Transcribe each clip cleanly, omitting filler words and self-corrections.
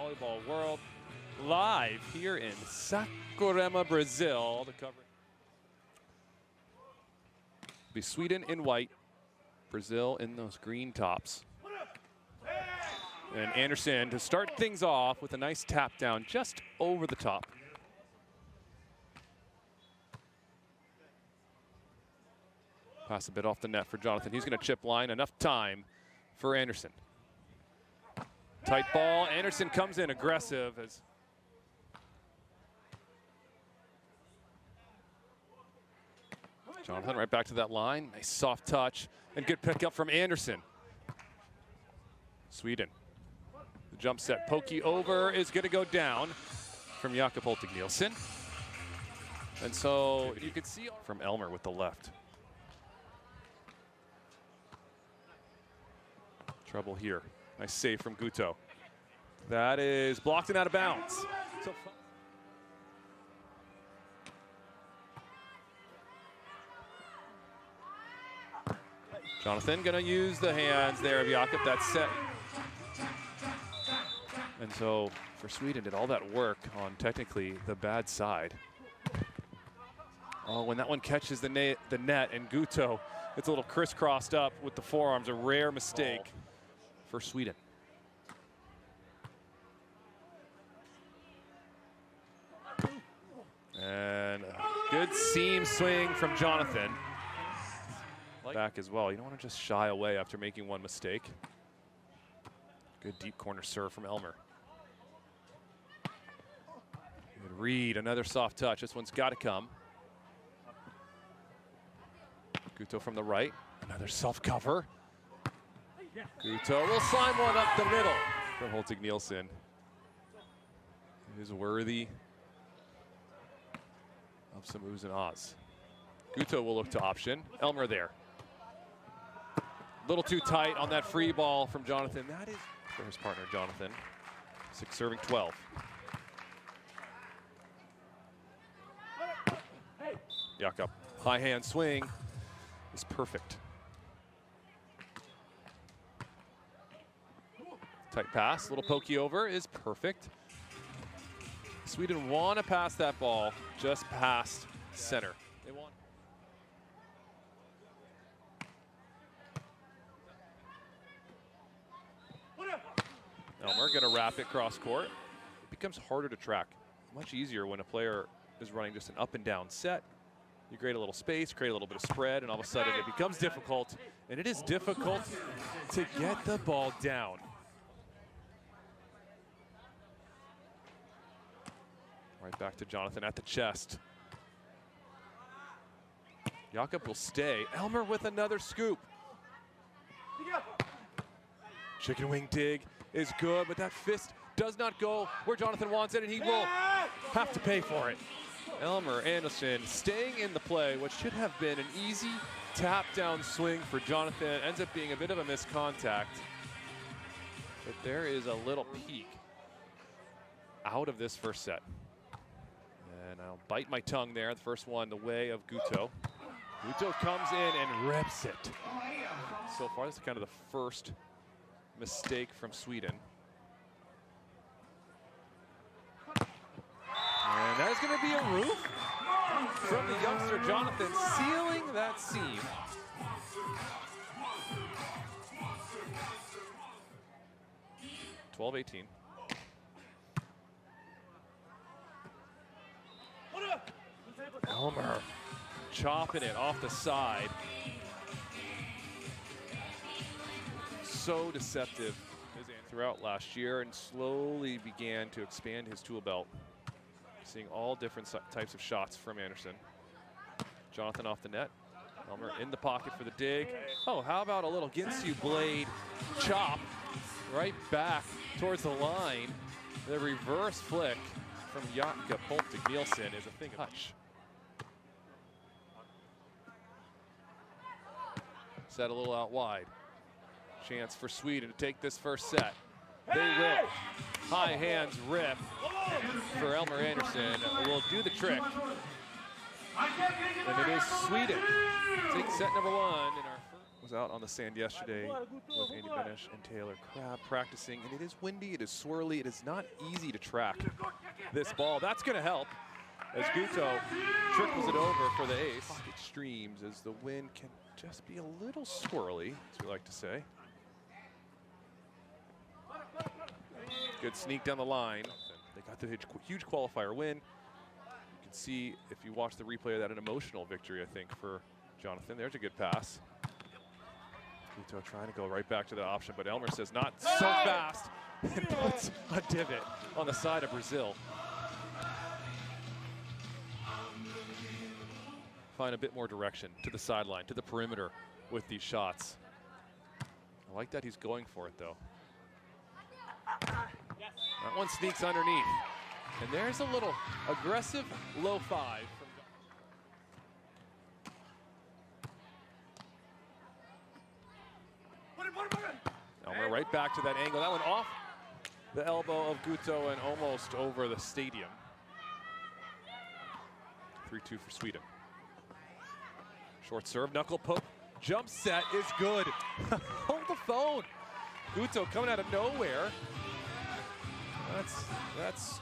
volleyball world, live here in Saquarema, Brazil. The cover be Sweden in white, Brazil in those green tops. And Andersson to start things off with a nice tap down just over the top. Pass a bit off the net for Jonathan. He's going to chip line. Enough time for Andersson. Tight ball. Andersson comes in aggressive as Jonathan right back to that line. Nice soft touch and good pickup from Andersson. Sweden. The jump set pokey over is going to go down from Hölting Nilsson. And so you could see from Elmer with the left. Trouble here. Nice save from Guto. That is blocked and out of bounds. So Jonathan gonna use the hands there of Jakob. That's set. And so for Sweden did all that work on technically the bad side. Oh, when that one catches the net and Guto, it's a little crisscrossed up with the forearms, a rare mistake for Sweden. And a good seam swing from Jonathan. Back as well. You don't want to just shy away after making one mistake. Good deep corner serve from Elmer. Good read, another soft touch. This one's got to come. Guto from the right, another self-cover. Guto will slam one up the middle from Hölting Nilsson. It is worthy of some oohs and ahs. Guto will look to option. Elmer there. Little too tight on that free ball from Jonathan. That is for his partner, Jonathan. 6 serving 12. Jakob, high hand swing is perfect. Tight pass, little pokey over is perfect. Sweden want to pass that ball just past center. They want. Elmer gonna wrap it cross court. It becomes harder to track. Much easier when a player is running just an up and down set. You create a little space, create a little bit of spread, and all of a sudden it becomes difficult. And it is difficult to get the ball down. Right back to Jonathan at the chest. Jakob will stay. Elmer with another scoop. Chicken wing dig is good, but that fist does not go where Jonathan wants it, and he will have to pay for it. Elmer Andersson staying in the play, what should have been an easy tap down swing for Jonathan, ends up being a bit of a miscontact. But there is a little peek out of this first set. And I'll bite my tongue there. The first one the way of Guto. Guto comes in and rips it. So far, this is kind of the first mistake from Sweden. And that is going to be a roof from the youngster Jonathan, sealing that seam. (12-18). Elmer chopping it off the side. So deceptive throughout last year and slowly began to expand his tool belt. Seeing all different types of shots from Andersson. Jonathan off the net. Elmer in the pocket for the dig. Oh, how about a little Ginsu blade chop right back towards the line. The reverse flick from Hölting Nilsson is a thing of touch. Set a little out wide. Chance for Sweden to take this first set. They will. High hands rip for Elmer Andersson. Will do the trick. And it is Sweden. Take set number 1 in our first. was out on the sand yesterday with Andy Benesh and Taylor Crabb practicing, and it is windy, it is swirly, it is not easy to track this ball. That's going to help as Guto trickles it over for the ace. It streams as the wind can just be a little swirly, as we like to say. Good sneak down the line. They got the huge qualifier win. You can see, if you watch the replay of that, an emotional victory, I think, for Jonathan. There's a good pass. Guto trying to go right back to the option, but Elmer says not so fast and puts a divot on the side of Brazil. Find a bit more direction to the sideline, to the perimeter with these shots. I like that he's going for it, though. That one sneaks underneath. And there's a little aggressive low five. Elmer right back to that angle. That one off the elbow of Guto and almost over the stadium. 3-2 for Sweden. Short serve, knuckle poke, jump set is good. Hold the phone. Guto coming out of nowhere. That's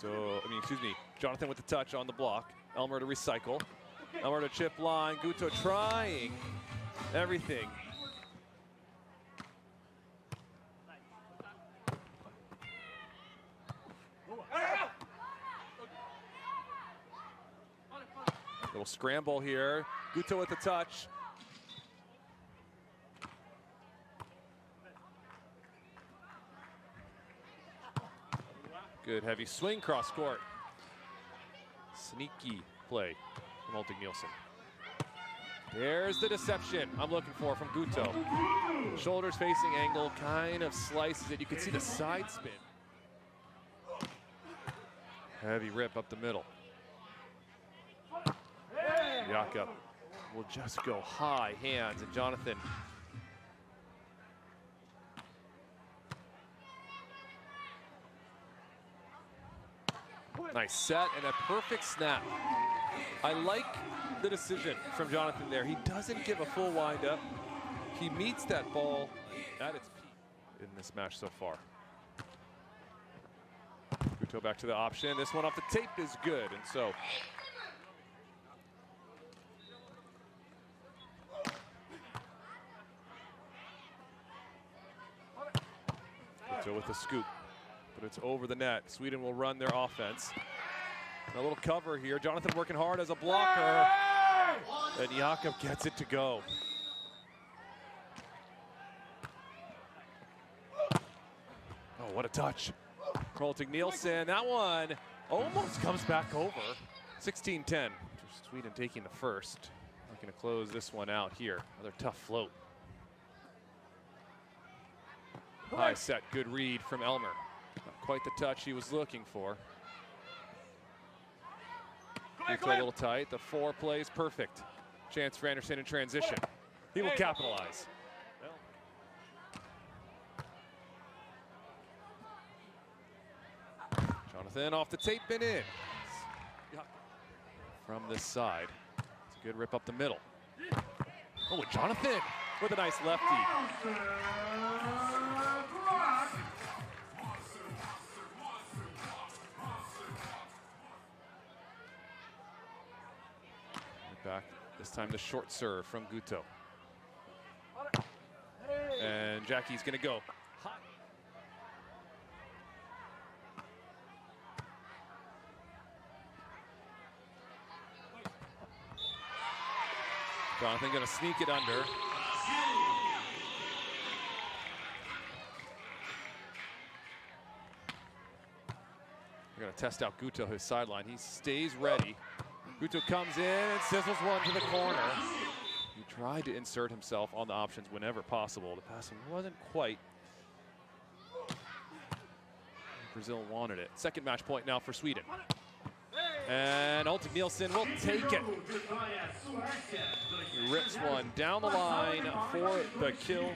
Guto, Jonathan with the touch on the block. Elmer to recycle. Elmer to chip line. Guto trying everything. Little scramble here. Guto with the touch. Good heavy swing cross court. Sneaky play from Hölting Nilsson. There's the deception I'm looking for from Guto. Shoulders facing angle, kind of slices it. You can see the side spin. Heavy rip up the middle. Jakob will just go high hands, and Jonathan nice set and a perfect snap. I like the decision from Jonathan there. He doesn't give a full wind-up. He meets that ball at its peak in this match so far. Guto back to the option. This one off the tape is good, and so Guto with the scoop, but it's over the net. Sweden will run their offense. And a little cover here. Jonathan working hard as a blocker. And Jakob gets it to go. Oh, what a touch. Hölting Nilsson. That one almost comes back over. 16-10. Sweden taking the first. Looking to close this one out here. Another tough float. High set, good read from Elmer. Not quite the touch he was looking for. Guto a little tight. The four plays perfect. Chance for Andersson in transition. He will capitalize. Jonathan off the tape and in. From this side. It's a good rip up the middle. Oh, Jonathan with a nice lefty. Back, this time the short serve from Guto. And Jackie's gonna go. Jonathan gonna sneak it under. We're gonna test out Guto, his sideline. He stays ready. Guto comes in and sizzles one to the corner. He tried to insert himself on the options whenever possible. The passing wasn't quite. Brazil wanted it. Second match point now for Sweden. And Hölting Nilsson will take it. He rips one down the line for the kill.